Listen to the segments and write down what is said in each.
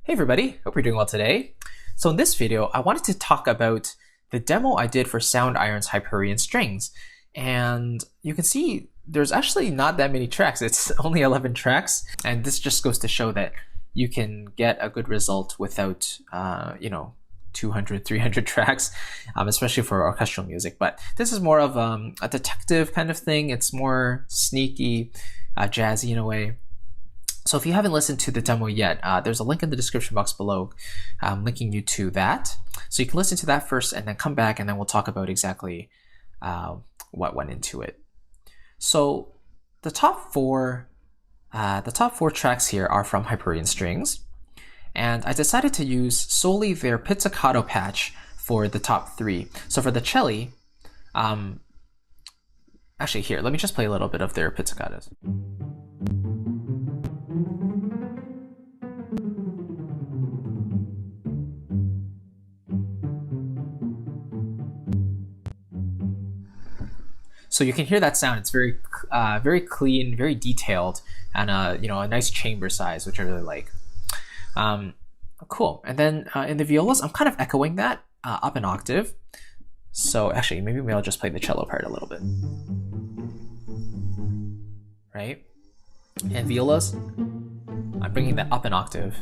Hey everybody, hope you're doing well today. So in this video, I wanted to talk about the demo I did for Soundiron's Hyperion Strings. And you can see there's actually not that many tracks. It's only 11 tracks. And this just goes to show that you can get a good result without, 200, 300 tracks, especially for orchestral music. But this is more of a detective kind of thing. It's more sneaky, jazzy in a way. So if you haven't listened to the demo yet, there's a link in the description box below linking you to that. So you can listen to that first and then come back and then we'll talk about exactly what went into it. So the top four tracks here are from Hyperion Strings. And I decided to use solely their pizzicato patch for the top three. So for the cello, actually here, let me just play a little bit of their pizzicatos. So you can hear that sound. It's very, very clean, very detailed, and a nice chamber size, which I really like. Cool. And then in the violas, I'm kind of echoing that up an octave. So actually, maybe I'll just play the cello part a little bit, right? And violas, I'm bringing that up an octave.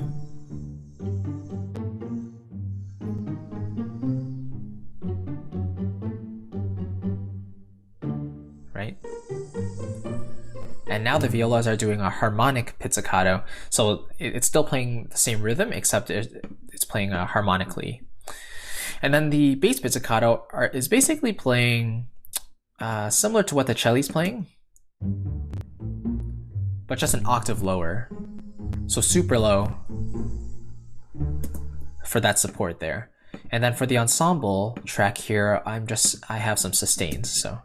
Right? And now the violas are doing a harmonic pizzicato, so it's still playing the same rhythm, except it's playing harmonically. And then the bass pizzicato is basically playing similar to what the cello's playing, but just an octave lower, so super low for that support there. And then for the ensemble track here, I have some sustains, so.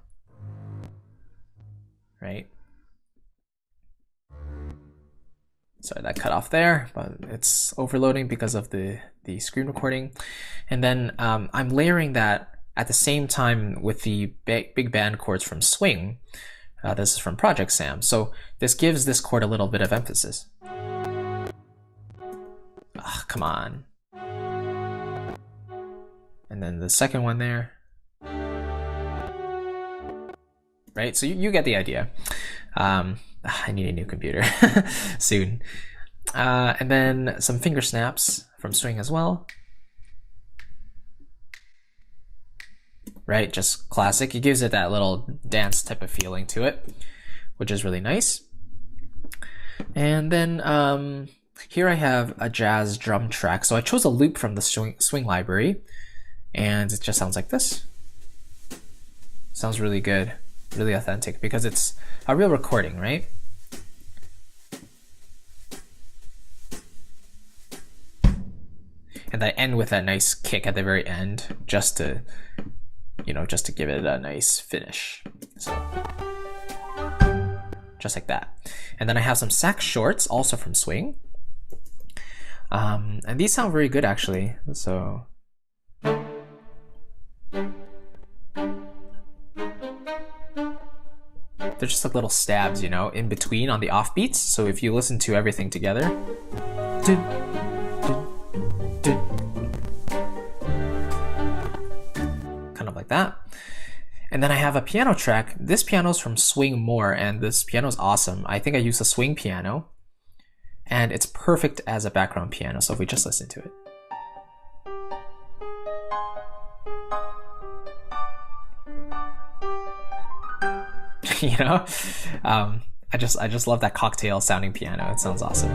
Right? Sorry, that cut off there, but it's overloading because of the screen recording. And then I'm layering that at the same time with the big band chords from Swing. This is from Project Sam. So this gives this chord a little bit of emphasis. Ah, come on. And then the second one there. Right, so you get the idea. I need a new computer soon. And then some finger snaps from Swing as well. Right, just classic. It gives it that little dance type of feeling to it, which is really nice. And then here I have a jazz drum track. So I chose a loop from the Swing library, and it just sounds like this. Sounds really good. Really authentic because it's a real recording, right? And I end with that nice kick at the very end, just to give it a nice finish. So just like that. And then I have some sax shorts also from Swing. And these sound very good actually. So they're just like little stabs, in between on the offbeats. So if you listen to everything together, kind of like that. And then I have a piano track. This piano's from Swing More, and this piano's awesome. I think I use a Swing piano, and it's perfect as a background piano. So if we just listen to it. I just love that cocktail sounding piano. It sounds awesome.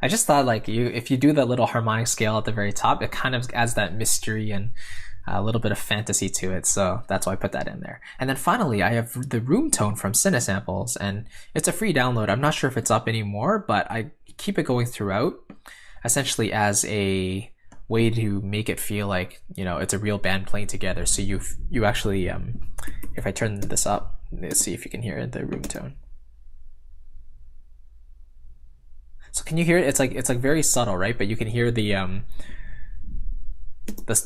I just thought if you do the little harmonic scale at the very top, it kind of adds that mystery and a little bit of fantasy to it. So that's why I put that in there. And then finally, I have the room tone from Cinesamples, and it's a free download. I'm not sure if it's up anymore, but I keep it going throughout, essentially as a way to make it feel like it's a real band playing together. So you actually if I turn this up, let's see if you can hear the room tone. So can you hear it? It's like very subtle, right? But you can hear the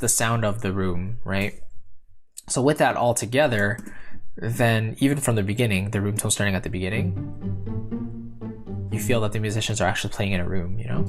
sound of the room, right? So with that all together, then even from the beginning, the room tone starting at the beginning, you feel that the musicians are actually playing in a room, you know?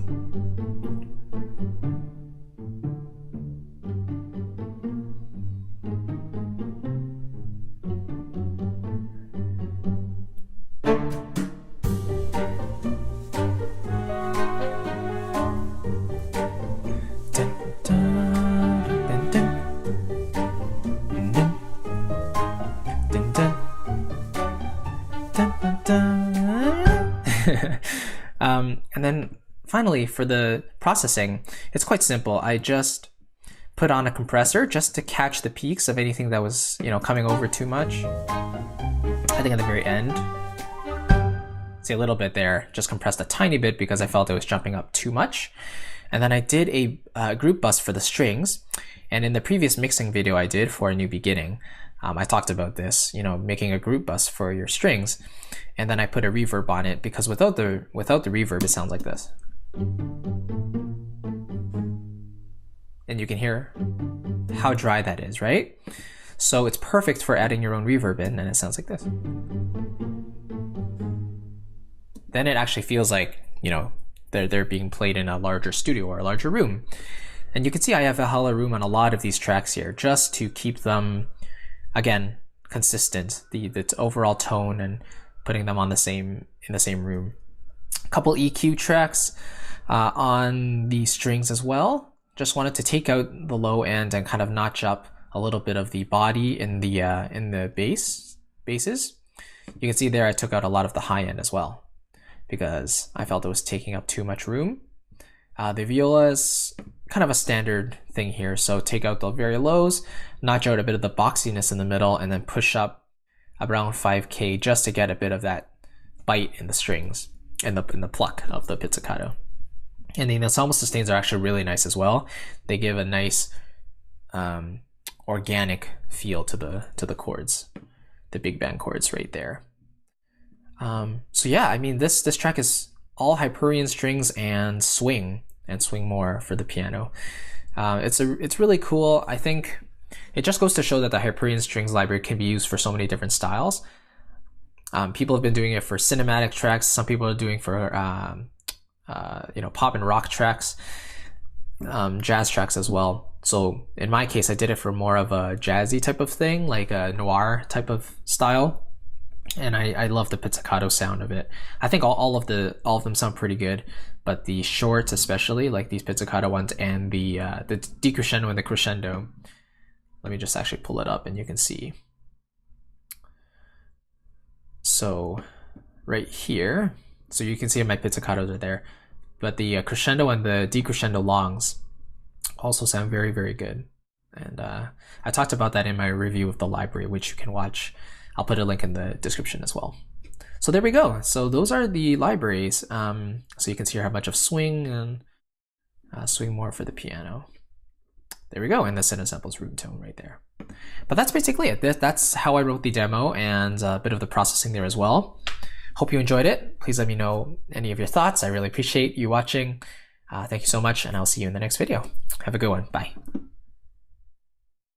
And then finally, for the processing, it's quite simple. I just put on a compressor just to catch the peaks of anything that was, you know, coming over too much. I think at the very end, see a little bit there, just compressed a tiny bit because I felt it was jumping up too much. And then I did a group bus for the strings. And in the previous mixing video I did for A New Beginning, I talked about this, you know, making a group bus for your strings. And then I put a reverb on it because without the reverb, it sounds like this. And you can hear how dry that is, right? So it's perfect for adding your own reverb in, and it sounds like this. Then it actually feels like, you know, they're being played in a larger studio or a larger room. And you can see I have a hollow room on a lot of these tracks here, just to keep them, again, consistent, the overall tone, and putting them on in the same room. A couple EQ tracks on the strings as well. Just wanted to take out the low end and kind of notch up a little bit of the body in the basses. You can see there I took out a lot of the high end as well because I felt it was taking up too much room. The viola is kind of a standard thing here, so take out the very lows, notch out a bit of the boxiness in the middle, and then push up around 5K just to get a bit of that bite in the strings and in the pluck of the pizzicato. And the ensemble sustains are actually really nice as well. They give a nice organic feel to the chords, the big band chords right there. So yeah, I mean this track is all Hyperion strings and swing more for the piano. It's really cool. I think it just goes to show that the Hyperion Strings library can be used for so many different styles. People have been doing it for cinematic tracks. Some people are doing for you know, pop and rock tracks, jazz tracks as well. So in my case, I did it for more of a jazzy type of thing, like a noir type of style. And I love the pizzicato sound of it. I think all of them sound pretty good, but the shorts especially, like these pizzicato ones, and the decrescendo and the crescendo. Let me just actually pull it up and you can see. So right here, so you can see my pizzicatos are there, but the crescendo and the decrescendo longs also sound very, very good. And I talked about that in my review of the library, which you can watch. I'll put a link in the description as well. So there we go. So those are the libraries. So you can see how much of swing and swing more for the piano. There we go, and the synth samples room tone right there. But that's basically it. That's how I wrote the demo and a bit of the processing there as well. Hope you enjoyed it. Please let me know any of your thoughts. I really appreciate you watching. Thank you so much, and I'll see you in the next video. Have a good one. Bye.